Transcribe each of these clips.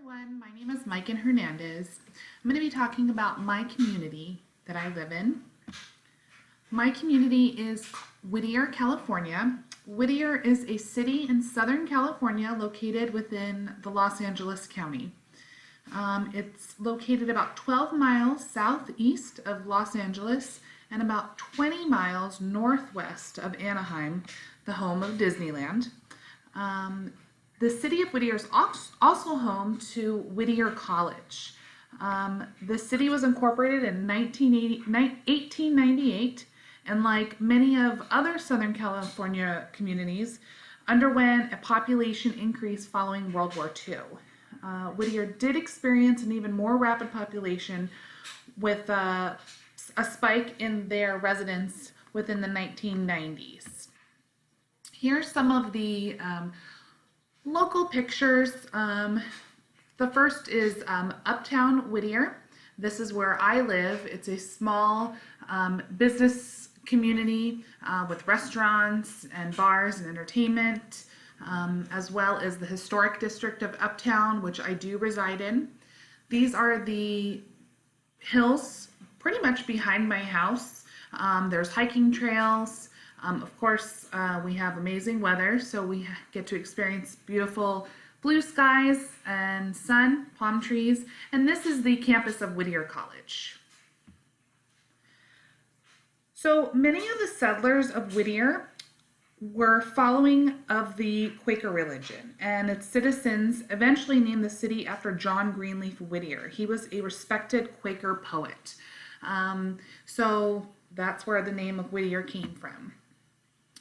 everyone, my name is Maiken Hernandez. I'm going to be talking about my community that I live in. My community is Whittier, California. Whittier is a city in Southern California located within the Los Angeles County. It's located about 12 miles southeast of Los Angeles and about 20 miles northwest of Anaheim, the home of Disneyland. The city of Whittier is also home to Whittier College. The city was incorporated in 1898, and like many of other Southern California communities, underwent a population increase following World War II. Whittier did experience an even more rapid population with a spike in their residents within the 1990s. Here are some of the local pictures. The first is Uptown Whittier. This is where I live. It's a small business community with restaurants and bars and entertainment, as well as the historic district of Uptown, which I do reside in. These are the hills pretty much behind my house. There's hiking trails. Of course, we have amazing weather, so we get to experience beautiful blue skies and sun, palm trees, and this is the campus of Whittier College. So many of the settlers of Whittier were following of the Quaker religion, and its citizens eventually named the city after John Greenleaf Whittier. He was a respected Quaker poet. So that's where the name of Whittier came from.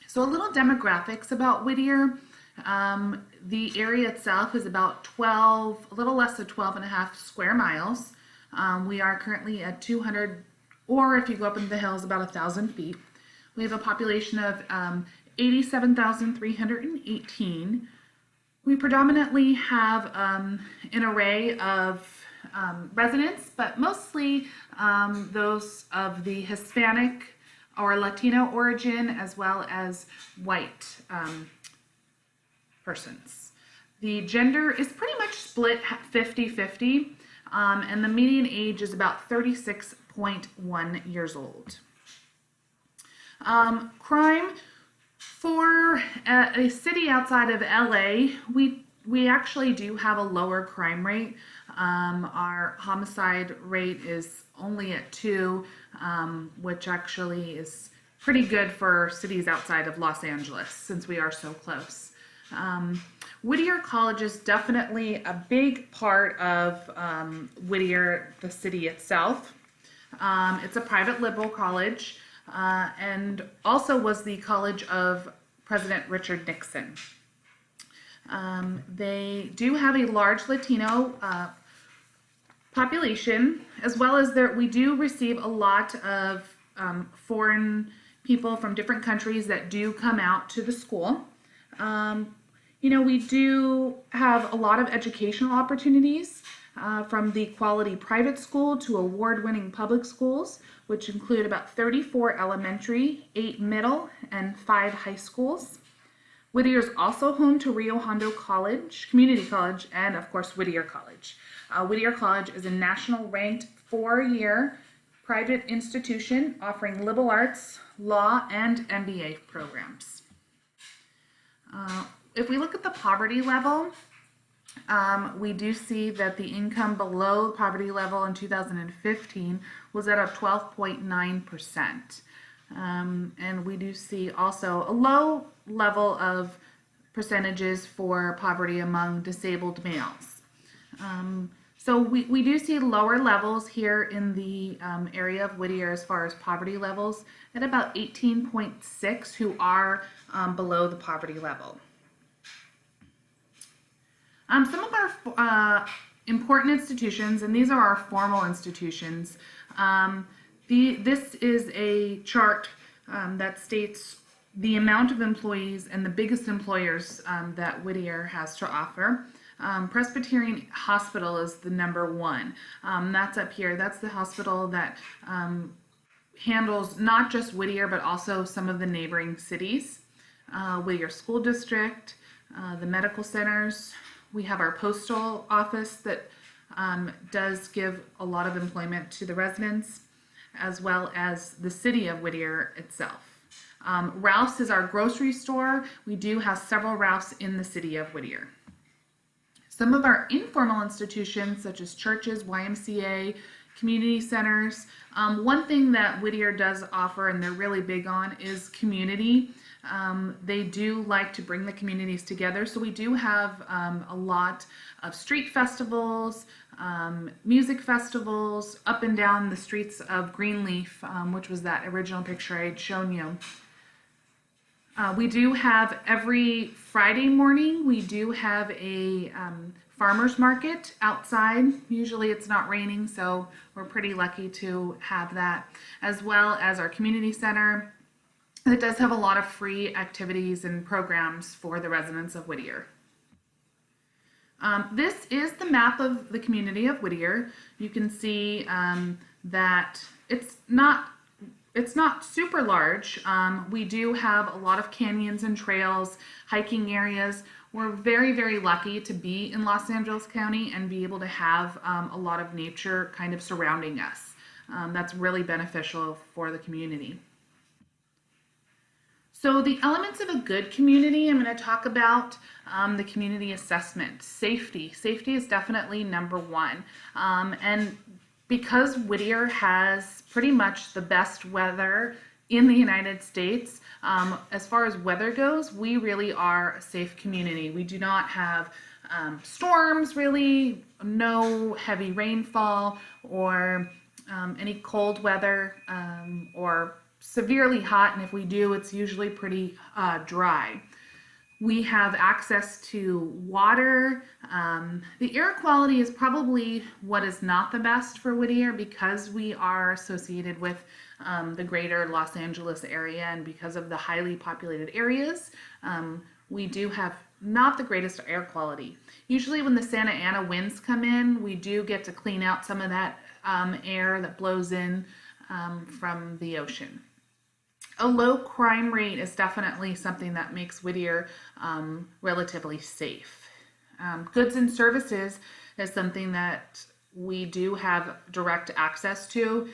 So a little demographics about Whittier. The area itself is about a little less than 12 and a half square miles. We are currently at 200, or if you go up into the hills, about 1,000 feet. We have a population of 87,318. We predominantly have an array of residents, but mostly those of the Hispanic or Latino origin, as well as white persons. The gender is pretty much split 50-50, and the median age is about 36.1 years old. Crime for a city outside of LA, we actually do have a lower crime rate. Our homicide rate is only at 2, which actually is pretty good for cities outside of Los Angeles since we are so close. Whittier College is definitely a big part of Whittier, the city itself. It's a private liberal college and also was the college of President Richard Nixon. They do have a large Latino population, as well as we do receive a lot of foreign people from different countries that do come out to the school. We do have a lot of educational opportunities from the quality private school to award-winning public schools, which include about 34 elementary, 8 middle, and 5 high schools. Whittier is also home to Rio Hondo College, Community College, and of course Whittier College. Whittier College is a national ranked 4-year private institution offering liberal arts, law, and MBA programs. If we look at the poverty level, we do see that the income below poverty level in 2015 was at a 12.9%. And we do see also a low level of percentages for poverty among disabled males. So we do see lower levels here in the area of Whittier as far as poverty levels at about 18.6 who are below the poverty level. Some of our important institutions, and these are our formal institutions. This is a chart that states the amount of employees and the biggest employers that Whittier has to offer. Presbyterian Hospital is the number 1. That's up here. That's the hospital that handles not just Whittier, but also some of the neighboring cities. Whittier School District, the medical centers, We have our postal office that does give a lot of employment to the residents, as well as the city of Whittier itself. Ralph's is our grocery store. We do have several Ralph's in the city of Whittier. Some of our informal institutions, such as churches, YMCA, community centers. One thing that Whittier does offer, and they're really big on, is community. They do like to bring the communities together. So we do have a lot of street festivals, music festivals up and down the streets of Greenleaf, which was that original picture I had shown you. We do have every Friday morning, we do have a farmer's market outside. Usually it's not raining, so we're pretty lucky to have that, as well as our community center. It does have a lot of free activities and programs for the residents of Whittier. This is the map of the community of Whittier. You can see that it's not super large. We do have a lot of canyons and trails, hiking areas. We're very, very lucky to be in Los Angeles County and be able to have a lot of nature kind of surrounding us. That's really beneficial for the community. So the elements of a good community, I'm going to talk about the community assessment. Safety. Safety is definitely number one. And because Whittier has pretty much the best weather in the United States, as far as weather goes, we really are a safe community. We do not have storms, really, no heavy rainfall or any cold weather or severely hot, and if we do, it's usually pretty dry. We have access to water. The air quality is probably what is not the best for Whittier because we are associated with the greater Los Angeles area, and because of the highly populated areas, we do have not the greatest air quality. Usually when the Santa Ana winds come in, we do get to clean out some of that air that blows in from the ocean. A low crime rate is definitely something that makes Whittier relatively safe. Goods and services is something that we do have direct access to.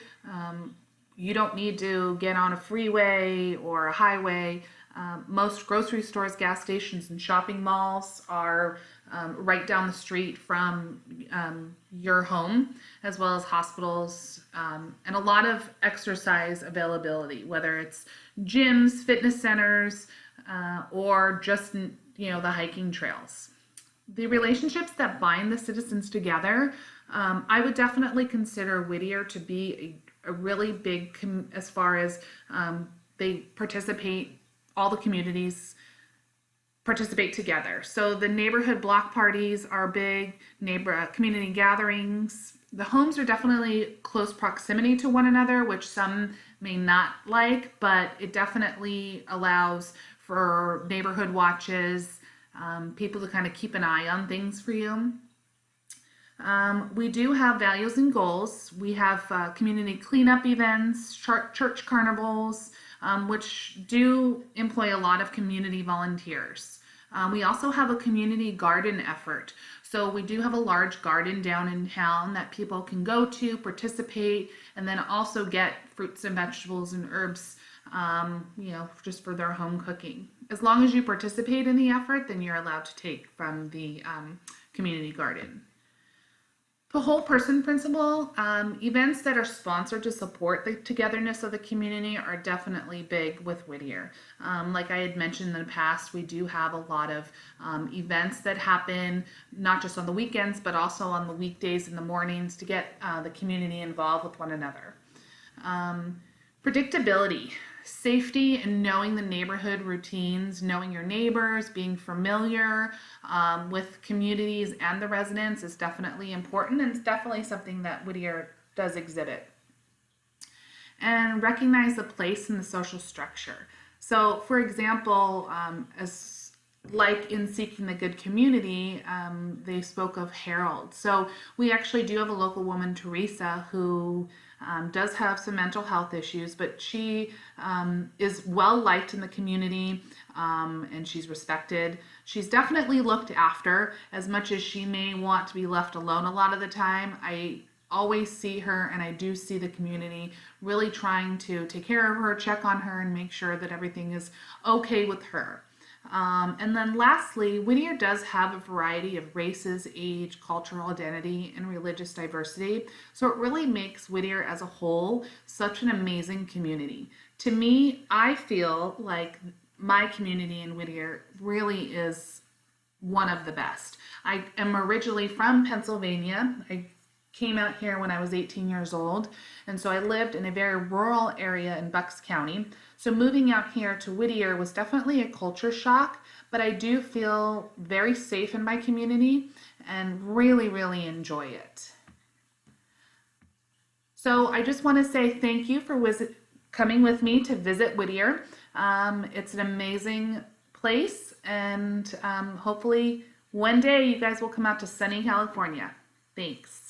You don't need to get on a freeway or a highway. Most grocery stores, gas stations, and shopping malls are right down the street from your home, as well as hospitals, and a lot of exercise availability, whether it's gyms, fitness centers, or just the hiking trails. The relationships that bind the citizens together, I would definitely consider Whittier to be a really big, as far as they participate, all the communities participate together. So the neighborhood block parties are big, community gatherings. The homes are definitely close proximity to one another, which some may not like, but it definitely allows for neighborhood watches, people to kind of keep an eye on things for you. We do have values and goals. We have community cleanup events, church carnivals, which do employ a lot of community volunteers. We also have a community garden effort. So we do have a large garden down in town that people can go to, participate, and then also get fruits and vegetables and herbs, just for their home cooking. As long as you participate in the effort, then you're allowed to take from the community garden. The whole person principle, events that are sponsored to support the togetherness of the community are definitely big with Whittier. Like I had mentioned in the past, we do have a lot of events that happen not just on the weekends, but also on the weekdays in the mornings to get the community involved with one another. Predictability. Safety and knowing the neighborhood routines, knowing your neighbors, being familiar with communities and the residents is definitely important, and it's definitely something that Whittier does exhibit. And recognize the place in the social structure. So, for example, as like in Seeking the Good Community, they spoke of Harold. So we actually do have a local woman, Teresa, who does have some mental health issues, but she is well liked in the community, and she's respected. She's definitely looked after as much as she may want to be left alone a lot of the time. I always see her, and I do see the community really trying to take care of her, check on her, and make sure that everything is okay with her. And then lastly, Whittier does have a variety of races, age, cultural identity, and religious diversity. So it really makes Whittier as a whole such an amazing community. To me, I feel like my community in Whittier really is one of the best. I am originally from Pennsylvania. I came out here when I was 18 years old, and so I lived in a very rural area in Bucks County. So moving out here to Whittier was definitely a culture shock, but I do feel very safe in my community and really, really enjoy it. So I just want to say thank you for coming with me to visit Whittier. It's an amazing place, and hopefully one day you guys will come out to sunny California. Thanks.